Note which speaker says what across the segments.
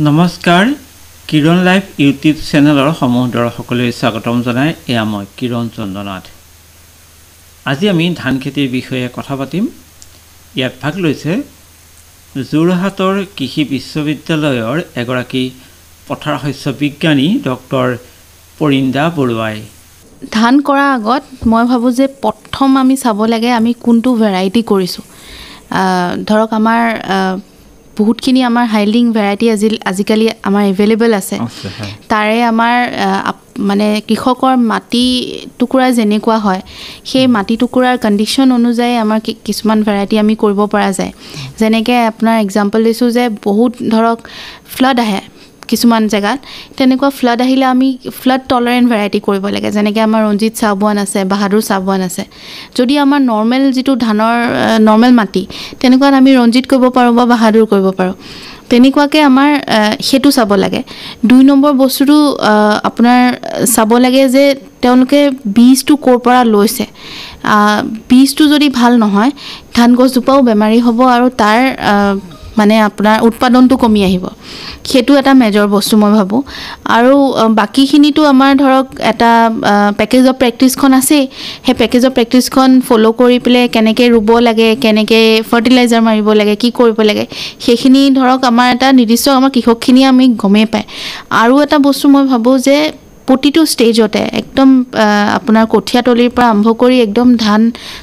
Speaker 1: নমস্কাৰ কিৰণ live YouTube চেনেলৰ সমূহ দৰ্শকলৈ স্বাগতম জনাই এয়া মই কিৰণ চন্দ্ৰনাথ। আজি আমি ধান খেতিৰ বিষয়ে কথা পাতিম। ইয়াত ভাগ লৈছে যোৰহাটৰ কৃষি বিশ্ববিদ্যালয়ৰ এগৰাকী পথাৰ শস্য বিজ্ঞানী ডক্টৰ পৰিন্দা বৰুৱাই।
Speaker 2: ধান কৰাৰ আগত মই ভাবোঁ যে প্ৰথম আমি চাব লাগে আমি কোনটো ভেৰাইটি কৰিছোঁ। ধৰক আমাৰ বহুতখিনি আমাৰ হাইলিং ভেৰাইটি আজিকালি আমাৰ এভেইলেবল আছে। তাৰে আমাৰ মানে কৃষকৰ মাটি টুকুৰা যেনেকুৱা হয় সেই মাটি টুকুৰাৰ কণ্ডিশ্যন অনুযায়ী আমাৰ কিছুমান ভেৰাইটি আমি কৰিব পৰা যায়। যেনেকৈ আপোনাৰ এক্সাম্পল দিছোঁ যে বহুত ধৰক ফ্লাড আহে কিছুমান জেগাত, তেনেকুৱা ফ্লাড আহিলে আমি ফ্লাড টলাৰেণ্ট ভেৰাইটি কৰিব লাগে। যেনেকৈ আমাৰ ৰঞ্জিত চাবুৱান আছে, বাহাদুৰ চাবুৱান আছে। যদি আমাৰ নৰ্মেল যিটো ধানৰ নৰ্মেল মাটি তেনেকুৱাত আমি ৰঞ্জিত কৰিব পাৰোঁ বা বাহাদুৰ কৰিব পাৰোঁ। তেনেকুৱাকৈ আমাৰ সেইটো চাব লাগে। 2 নম্বৰ বস্তুটো আপোনাৰ চাব লাগে যে তেওঁলোকে বীজটো ক'ৰ পৰা লৈছে। বীজটো যদি ভাল নহয় ধান গছজোপাও বেমাৰী হ'ব আৰু তাৰ মানে আপোনাৰ উৎপাদনটো কমি আহিব। সেইটো এটা মেজৰ বস্তু মই ভাবোঁ। আৰু বাকীখিনিতো আমাৰ ধৰক এটা পেকেজ অফ প্ৰেক্টিছখন আছেই। সেই পেকেজ অফ প্ৰেক্টিছখন ফ'ল' কৰি পেলাই কেনেকৈ ৰুব লাগে, কেনেকৈ ফাৰ্টিলাইজাৰ মাৰিব লাগে, কি কৰিব লাগে, সেইখিনি ধৰক আমাৰ এটা নিৰ্দিষ্ট আমাৰ কৃষকখিনিয়ে আমি গমেই পায়। আৰু এটা বস্তু মই ভাবোঁ যে প্ৰতিটো ষ্টেজতে একদম আপোনাৰ কঠীয়াতলিৰ পৰা আৰম্ভ কৰি একদম ধান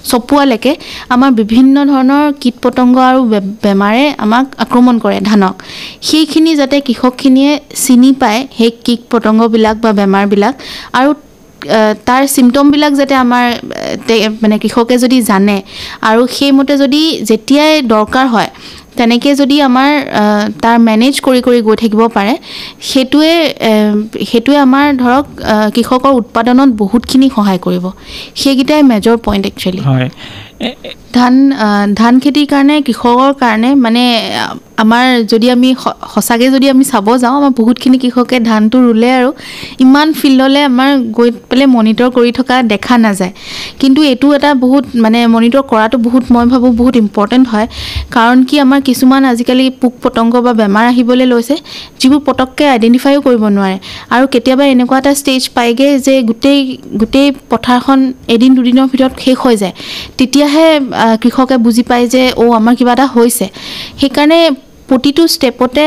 Speaker 2: চপোৱালৈকে আমাৰ বিভিন্ন ধৰণৰ কীট পতংগ আৰু বেমাৰে আমাক আক্ৰমণ কৰে ধানক। সেইখিনি যাতে কৃষকখিনিয়ে চিনি পায় সেই কীট পতংগবিলাক বা বেমাৰবিলাক, আৰু তাৰ চিমটমবিলাক যাতে আমাৰ মানে কৃষকে যদি জানে আৰু সেইমতে যদি যেতিয়াই দৰকাৰ হয় তেনেকৈ যদি আমাৰ তাৰ মেনেজ কৰি গৈ থাকিব পাৰে, সেইটোৱে আমাৰ ধৰক কৃষকৰ উৎপাদনত বহুতখিনি সহায় কৰিব। সেইকেইটাই মেজৰ পইণ্ট একচুৱেলি। হয়, ধান খেতিৰ কাৰণে কৃষকৰ কাৰণে মানে আমাৰ যদি আমি সঁচাকৈ যদি আমি চাব যাওঁ আমাৰ বহুতখিনি কৃষকে ধানটো ৰুলে আৰু ইমান ফিল্ডলৈ আমাৰ গৈ পেলাই মনিটৰ কৰি থকা দেখা নাযায়। কিন্তু এইটো এটা বহুত মানে মনিটৰ কৰাটো বহুত মই ভাবোঁ বহুত ইম্পৰ্টেণ্ট হয়। কাৰণ কি আমাৰ কিছুমান আজিকালি পোক পতংগ বা বেমাৰ আহিবলৈ লৈছে যিবোৰ পটককৈ আইডেণ্টিফাইও কৰিব নোৱাৰে, আৰু কেতিয়াবা এনেকুৱা এটা ষ্টেজ পায়গৈ যে গোটেই পথাৰখন এদিন দুদিনৰ ভিতৰত শেষ হৈ যায়। তেতিয়াহে কৃষকে বুজি পায় যে আমাৰ কিবা এটা হৈছে। সেইকাৰণে প্ৰতিটো ষ্টেপতে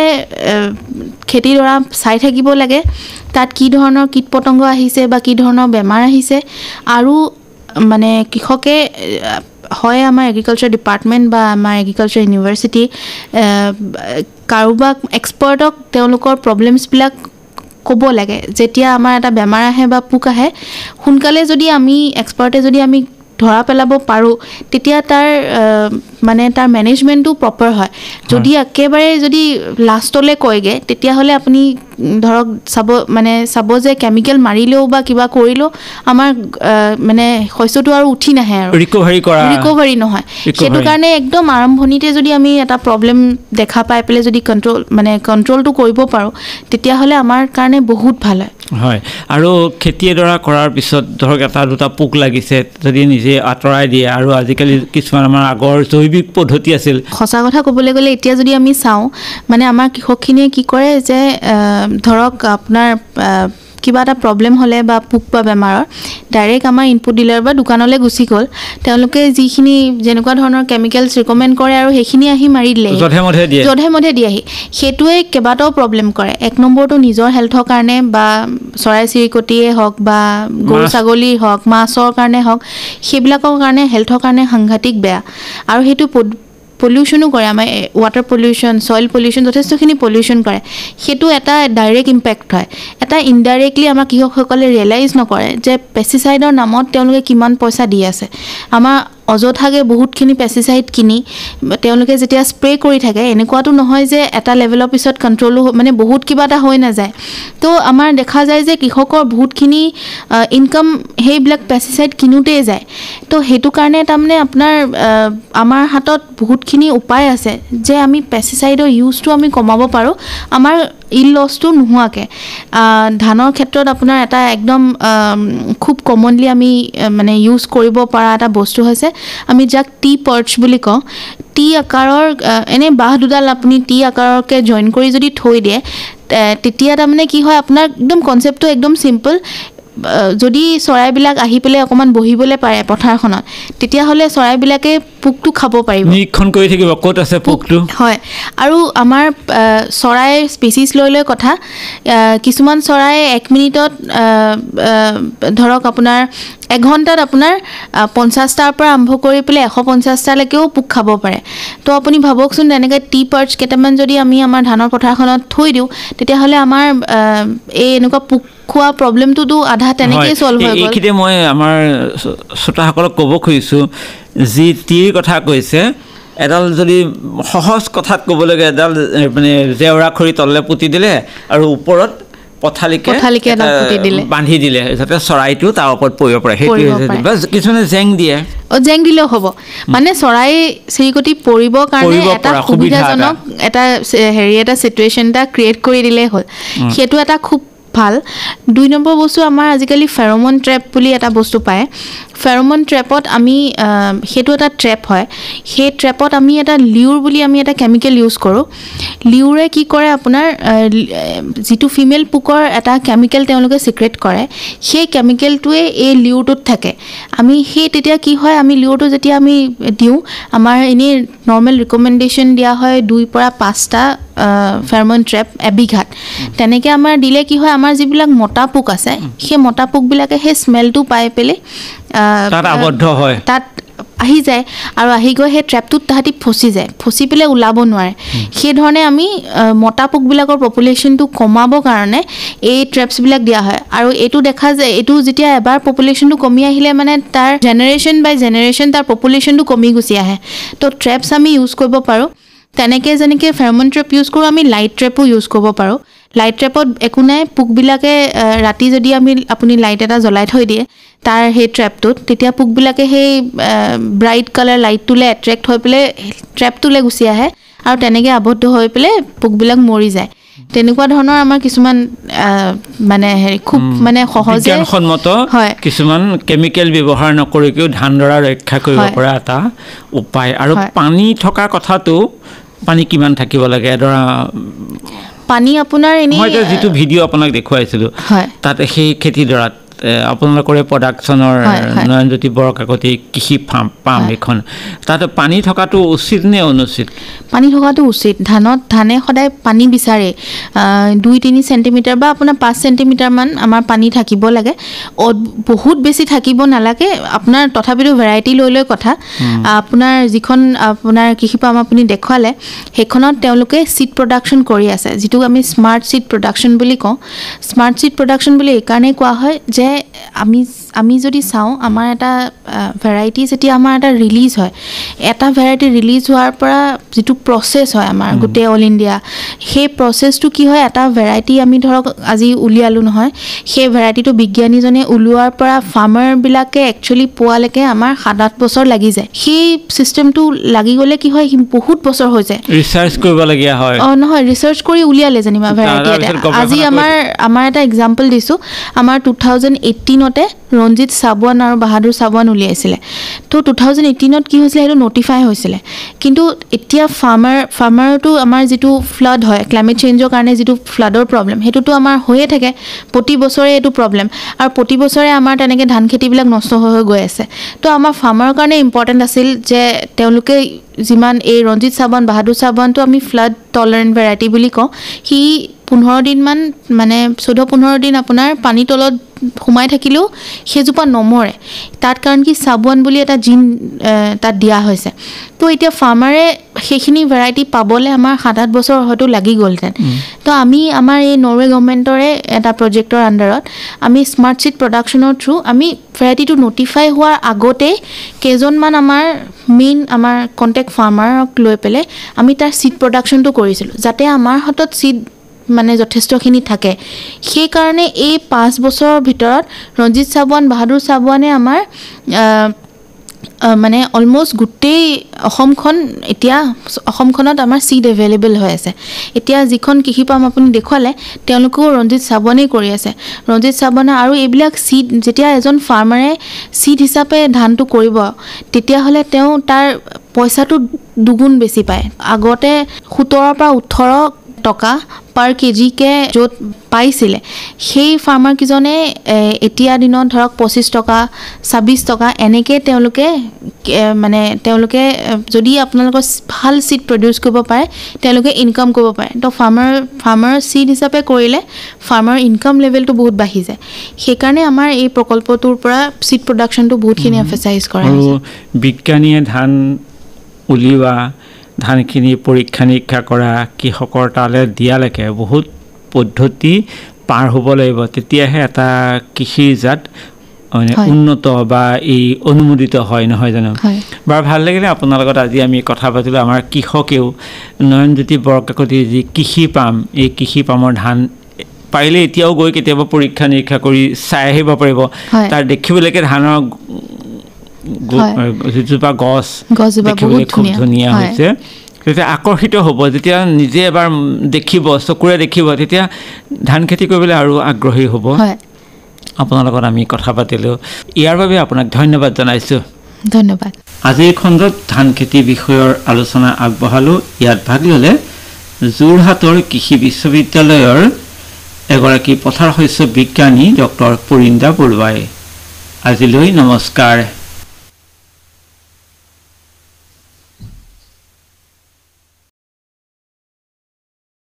Speaker 2: খেতিডৰা চাই থাকিব লাগে তাত কি ধৰণৰ কীট পতংগ আহিছে বা কি ধৰণৰ বেমাৰ আহিছে। আৰু মানে কৃষকে হয় আমাৰ এগ্ৰিকালচাৰ ডিপাৰ্টমেণ্ট বা আমাৰ এগ্ৰিকালচাৰ ইউনিভাৰ্চিটি কাৰোবাক এক্সপাৰ্টক তেওঁলোকৰ প্ৰব্লেমছবিলাক ক'ব লাগে। যেতিয়া আমাৰ এটা বেমাৰ আহে বা পোক আহে সোনকালে যদি আমি এক্সপাৰ্টে যদি আমি ধৰা পেলাব পাৰোঁ তেতিয়া তাৰ মানে তাৰ মেনেজমেণ্টটো প্ৰপাৰ হয়। যদি একেবাৰে যদি লাষ্টলৈ কয়গৈ তেতিয়াহ'লে আপুনি ধৰক চাব যে কেমিকেল মাৰিলেও বা কিবা কৰিলেও আমাৰ মানে শস্যটো আৰু উঠি নাহে আৰু ৰিকভাৰী নহয়। সেইটো কাৰণে একদম আৰম্ভণিতে যদি আমি এটা প্ৰব্লেম দেখা পাই পেলাই যদি কণ্ট্ৰলটো কৰিব পাৰোঁ তেতিয়াহ'লে আমাৰ কাৰণে বহুত ভাল হয়।
Speaker 1: হয়, আৰু খেতিডৰা কৰাৰ পিছত ধৰক এটা দুটা পোক লাগিছে যদি নিজে আঁতৰাই দিয়ে, আৰু আজিকালি কিছুমান আমাৰ আগৰ জৈৱিক পদ্ধতি আছিল।
Speaker 2: সঁচা কথা ক'বলৈ গ'লে এতিয়া যদি আমি চাওঁ মানে আমাৰ কৃষকখিনিয়ে কি কৰে যে ধৰক আপোনাৰ কিবা এটা প্ৰব্লেম হ'লে বা পোক বা বেমাৰৰ ডাইৰেক্ট আমাৰ ইনপুট ডিলাৰ বা দোকানলৈ গুচি গ'ল। তেওঁলোকে যিখিনি যেনেকুৱা ধৰণৰ কেমিকেলছ ৰিকমেণ্ড কৰে আৰু সেইখিনি আহি মাৰি দিলে যধে মধে দিয়েহি। সেইটোৱে কেইবাটাও প্ৰব্লেম কৰে। 1 নম্বৰটো নিজৰ হেল্থৰ কাৰণে বা চৰাই চিৰিকটিয়ে হওক বা গৰু ছাগলী হওক মাছৰ কাৰণে হওক সেইবিলাকৰ কাৰণে হেল্থৰ কাৰণে সাংঘাতিক বেয়া। আৰু সেইটো পলিউশ্যনো কৰে, আমাৰ ৱাটাৰ পলিউশ্যন, ছইল পলিউশ্যন যথেষ্টখিনি পলিউশ্যন কৰে। সেইটো এটা ডাইৰেক্ট ইম্পেক্ট হয়। এটা ইনডাইৰেক্টলি আমাৰ কৃষকসকলে ৰিয়েলাইজ নকৰে যে পেষ্টিচাইডৰ নামত তেওঁলোকে কিমান পইচা দি আছে। আমাৰ অযথাকৈ বহুতখিনি পেষ্টিচাইড কিনি তেওঁলোকে যেতিয়া স্প্ৰে কৰি থাকে এনেকুৱাতো নহয় যে এটা লেভেলৰ পিছত কণ্ট্ৰলো মানে বহুত কিবা এটা হৈ নাযায়। তো আমাৰ দেখা যায় যে কৃষকৰ বহুতখিনি ইনকাম সেইবিলাক পেষ্টিচাইড কিনোতেই যায়। তো সেইটো কাৰণে তাৰমানে আমাৰ হাতত বহুতখিনি উপায় আছে যে আমি পেষ্টিচাইডৰ ইউজটো আমি কমাব পাৰোঁ আমাৰ লছটো নোহোৱাকৈ। ধানৰ ক্ষেত্ৰত আপোনাৰ এটা একদম খুব কমনলি আমি মানে ইউজ কৰিব পৰা এটা বস্তু হৈছে আমি যাক টি পাৰ্চ বুলি কওঁ। টি আকাৰৰ এনে বাঁহ দুডাল আপুনি টি আকাৰকে জইন কৰি যদি থৈ দিয়ে তেতিয়া তাৰমানে কি হয় আপোনাৰ একদম কনচেপ্টটো একদম চিম্পল যদি চৰাইবিলাক আহি পেলাই অকণমান বহিবলৈ পাৰে পথাৰখনত তেতিয়াহ'লে চৰাইবিলাকে পোকটো খাব পাৰিব
Speaker 1: নিৰীক্ষণ কৰি থাকিব ক'ত আছে পোকটো
Speaker 2: হয় আৰু আমাৰ চৰাই স্পেচিছ লৈ কথা কিছুমান চৰাই 1 মিনিটত ধৰক আপোনাৰ 1 ঘণ্টাত আপোনাৰ 50টাৰ পৰা আৰম্ভ কৰি পেলাই 150টালৈকেও পোক খাব পাৰে তো আপুনি ভাবকচোন তেনেকৈ টি পাৰ্চ কেইটামান যদি আমি আমাৰ ধানৰ পথাৰখনত থৈ দিওঁ তেতিয়াহ'লে আমাৰ এই এনেকুৱা পোক খোৱা প্ৰব্লেমটোতো আধা তেনেকেই চল্ভ হৈ গ'ল
Speaker 1: এইখিনিতে মই আমাৰ শ্ৰোতাসকলক ক'ব খুজিছোঁ যি টিৰ কথা কৈছে এডাল যদি সহজ কথাত ক'বলৈকে এডাল মানে জেওৰা খৰি তললৈ পুতি দিলে আৰু ওপৰত পথালিকে বান্ধি দিলে যাতে চৰাইটো তাৰ ওপৰত পৰিব পাৰে সেইটো কিছুমানে জেং দিয়ে
Speaker 2: জেং দিলেও হ'ব মানে চৰাই চিৰিকটি পৰিবৰ কাৰণে এটা সুবিধাজনক এটা হেৰি এটা চিটুৱেশ্যন এটা ক্ৰিয়েট কৰি দিলেই হ'ল সেইটো এটা খুব ভাল 2 নম্বৰ বস্তু আমাৰ আজিকালি ফেৰমন ট্ৰেপ বুলি এটা বস্তু পায় ফেৰমন ট্ৰেপত আমি সেইটো এটা ট্ৰেপ হয় সেই ট্ৰেপত আমি এটা লিউৰ বুলি আমি এটা কেমিকেল ইউজ কৰোঁ লিউৰে কি কৰে আপোনাৰ যিটো ফিমেল পোকৰ এটা কেমিকেল তেওঁলোকে চিক্ৰেট কৰে সেই কেমিকেলটোৱে এই লিউৰটোত থাকে আমি সেই তেতিয়া কি হয় আমি লিউৰটো যেতিয়া আমি দিওঁ আমাৰ এনেই নৰ্মেল ৰিকমেণ্ডেশ্যন দিয়া হয় 2 পৰা 5টা ফেৰমন ট্ৰেপ এবিঘাত তেনেকৈ আমাৰ দিলে কি হয় আমাৰ যিবিলাক মতা পোক আছে সেই মতা পোকবিলাকে সেই স্মেলটো পাই পেলাই
Speaker 1: তাত আবদ্ধ হয়
Speaker 2: তাত আহি যায় আৰু আহি গৈ সেই ট্ৰেপটোত তাহাঁতি ফচি যায় ফচি পেলাই ওলাব নোৱাৰে সেইধৰণে আমি মতা পোকবিলাকৰ পপুলেশ্যনটো কমাবৰ কাৰণে এই ট্ৰেপছবিলাক দিয়া হয় আৰু এইটো দেখা যায় এইটো যেতিয়া এবাৰ পপুলেশ্যনটো কমি আহিলে মানে তাৰ জেনেৰেশ্যন বাই জেনেৰেশ্যন তাৰ পপুলেশ্যনটো কমি গুচি আহে তো ট্ৰেপছ আমি ইউজ কৰিব পাৰোঁ তেনেকৈ যেনেকৈ ফেৰমন ট্ৰেপ ইউজ কৰোঁ আমি লাইট ট্ৰেপো ইউজ কৰিব পাৰোঁ লাইট ট্ৰেপত একো নাই পোকবিলাকে ৰাতি যদি আপুনি লাইট এটা জ্বলাই থৈ দিয়ে তাৰ সেই ট্ৰেপটোত তেতিয়া পোকবিলাকে সেই ব্ৰাইট কালাৰ লাইটটোলৈ এট্ৰেক্ট হৈ পেলাই ট্ৰেপটোলৈ গুচি আহে আৰু তেনেকৈ আবদ্ধ হৈ পেলাই পোকবিলাক মৰি যায় তেনেকুৱা ধৰণৰ আমাৰ কিছুমান মানে হেৰি খুব মানে সহজে
Speaker 1: বিজ্ঞানসন্মত কিছুমান কেমিকেল ব্যৱহাৰ নকৰিও ধানডৰা ৰক্ষা কৰিব পৰা এটা উপায় আৰু পানী থকা কথাটো পানী কিমান থাকিব লাগে ধৰা
Speaker 2: পানী আপোনাৰ এনেই
Speaker 1: মই যিটো ভিডিঅ' আপোনাক দেখুৱাইছিলোঁ তাতে সেই খেতিডৰাত আপোনালোকৰে প্ৰডাকশ্যনৰ নয়নজ্যোতি বৰকাকতি কৃষি পাম এখন তাতে পানী থকাটো উচিত নে অনুচিত
Speaker 2: পানী থকাটো উচিত ধানে সদায় পানী বিচাৰে 2-3 চেণ্টিমিটাৰ বা আপোনাৰ 5 চেণ্টিমিটাৰমান আমাৰ পানী থাকিব লাগে বহুত বেছি থাকিব নালাগে আপোনাৰ তথাপিতো ভেৰাইটি লৈ কথা আপোনাৰ যিখন আপোনাৰ কৃষি পাম আপুনি দেখুৱালে সেইখনত তেওঁলোকে চিড প্ৰডাকশ্যন কৰি আছে যিটো আমি স্মাৰ্ট চিড প্ৰডাকশ্যন বুলি কওঁ স্মাৰ্ট চিড প্ৰডাকশ্যন বুলি এইকাৰণেই কোৱা হয় যে আমি যদি চাওঁ আমাৰ এটা ভেৰাইটি যেতিয়া আমাৰ এটা ৰিলিজ হয় এটা ভেৰাইটি ৰিলিজ হোৱাৰ পৰা যিটো প্ৰচেছ হয় আমাৰ গোটেই অল ইণ্ডিয়া সেই প্ৰচেছটো কি হয় এটা ভেৰাইটি আমি ধৰক আজি উলিয়ালোঁ নহয় সেই ভেৰাইটিটো বিজ্ঞানীজনে ওলোৱাৰ পৰা ফাৰ্মাৰবিলাকে একচুৱেলি পোৱালৈকে আমাৰ 7-8 বছৰ লাগি যায় সেই চিষ্টেমটো লাগি গ'লে কি হয় বহুত বছৰ হৈ যায়
Speaker 1: ৰিচাৰ্চ কৰিবলগীয়া হয়
Speaker 2: নহয় ৰিচাৰ্চ কৰি উলিয়ালে যেনিবা ভেৰাইটি এটা আজি আমাৰ এটা এক্সাম্পল দিছোঁ আমাৰ 2018তে ৰঞ্জিত চাবুৱান আৰু বাহাদুৰ চাবুৱান উলিয়াইছিলে তো 2018ত কি হৈছিলে সেইটো নটিফাই হৈছিলে কিন্তু এতিয়া ফাৰ্মাৰটো আমাৰ যিটো ফ্লাড হয় ক্লাইমেট চেঞ্জৰ কাৰণে যিটো ফ্লাডৰ প্ৰব্লেম সেইটোতো আমাৰ হৈয়ে থাকে প্ৰতি বছৰে এইটো প্ৰব্লেম আৰু প্ৰতি বছৰে আমাৰ তেনেকৈ ধান খেতিবিলাক নষ্ট হৈ গৈ আছে তো আমাৰ ফাৰ্মাৰৰ কাৰণে ইম্পৰ্টেণ্ট আছিল যে তেওঁলোকে যিমান এই ৰঞ্জিত চাবুৱান বাহাদুৰ চাবুৱানটো আমি ফ্লাড টলাৰেণ্ট ভেৰাইটি বুলি কওঁ সি 15 দিনমান মানে 14-15 দিন আপোনাৰ পানী তলত সোমাই থাকিলেও সেইজোপা নমৰে তাত কাৰণ কি চাবুৱান বুলি এটা জিন তাত দিয়া হৈছে তো এতিয়া ফাৰ্মাৰে সেইখিনি ভেৰাইটি পাবলৈ আমাৰ 7-8 বছৰ হয়তো লাগি গ'লহেঁতেন তো আমি আমাৰ এই নৰৱে গভৰ্ণমেণ্টৰে এটা প্ৰজেক্টৰ আণ্ডাৰত আমি স্মাৰ্ট চিড প্ৰডাকশ্যনৰ থ্ৰু আমি ভেৰাইটিটো নটিফাই হোৱাৰ আগতেই কেইজনমান আমাৰ মেইন আমাৰ কণ্টেক্ট ফাৰ্মাৰক লৈ পেলাই আমি তাৰ চিড প্ৰডাকশ্যনটো কৰিছিলোঁ যাতে আমাৰ হাতত চিড মানে যথেষ্টখিনি থাকে সেইকাৰণে এই 5 বছৰৰ ভিতৰত ৰঞ্জিত চাবুৱান বাহাদুৰ চাবুৱানে আমাৰ মানে অলম'ষ্ট গোটেই অসমখন এতিয়া অসমখনত আমাৰ চিড এভেইলেবল হৈ আছে এতিয়া যিখন কৃষি পাম আপুনি দেখুৱালে তেওঁলোকেও ৰঞ্জিত শ্ৰাৱণেই কৰি আছে ৰঞ্জিত শ্ৰাৱণে আৰু এইবিলাক চিড যেতিয়া এজন ফাৰ্মাৰে চিড হিচাপে ধানটো কৰিব তেতিয়াহ'লে তেওঁ তাৰ পইচাটো দুগুণ বেছি পায় আগতে 17 পৰা 18 টকা পাৰ কেজিকে য'ত পাইছিলে সেই ফাৰ্মাৰ কিজনে এতিয়া দিনত ধৰক 25 টকা 26 টকা এনেকৈ তেওঁলোকে যদি আপোনালোকৰ ভাল চিড প্ৰডিউচ কৰিব পাৰে তেওঁলোকে ইনকাম কৰিব পাৰে তো ফাৰ্মাৰ চিড হিচাপে কৰিলে ফাৰ্মাৰ ইনকাম লেভেলটো বহুত বাঢ়ি যায় সেইকাৰণে আমাৰ এই প্ৰকল্পটোৰ পৰা চিড প্ৰডাকশ্যনটো বহুতখিনি এফাচাইজ কৰা হৈছে
Speaker 1: বিজ্ঞানীয়ে ধান উলিওৱা ধানখিনি পৰীক্ষা নিৰীক্ষা কৰা কৃষকৰ তালৈ দিয়ালৈকে বহুত পদ্ধতি পাৰ হ'ব লাগিব তেতিয়াহে এটা কৃষিজাত মানে উন্নত বা এই অনুমোদিত হয় নহয় জানো বাৰু ভাল লাগিলে আপোনাৰ লগত আজি আমি কথা পাতিলোঁ আমাৰ কৃষকেও নয়নজ্যোতি বৰকাকতি যি কৃষি পাম এই কৃষি পামৰ ধান পাৰিলে এতিয়াও গৈ কেতিয়াবা পৰীক্ষা নিৰীক্ষা কৰি চাই আহিব পাৰিব তাৰ দেখিবলৈকে ধানৰ যিজোপা গছ দেখিবলৈ খুব ধুনীয়া হৈছে তেতিয়া আকৰ্ষিত হ'ব যেতিয়া নিজে এবাৰ দেখিব চকুৰে দেখিব তেতিয়া ধান খেতি কৰিবলৈ আৰু আগ্ৰহী হ'ব আপোনাৰ লগত আমি কথা পাতিলোঁ ইয়াৰ বাবে আপোনাক ধন্যবাদ জনাইছোঁ
Speaker 2: ধন্যবাদ
Speaker 1: আজিৰ খণ্ডত ধান খেতি বিষয়ৰ আলোচনা আগবঢ়ালোঁ ইয়াত ভাগ ল'লে যোৰহাটৰ কৃষি বিশ্ববিদ্যালয়ৰ এগৰাকী পথাৰ শস্য বিজ্ঞানী ডক্টৰ পৰিন্দা বৰুৱাই আজিলৈ নমস্কাৰ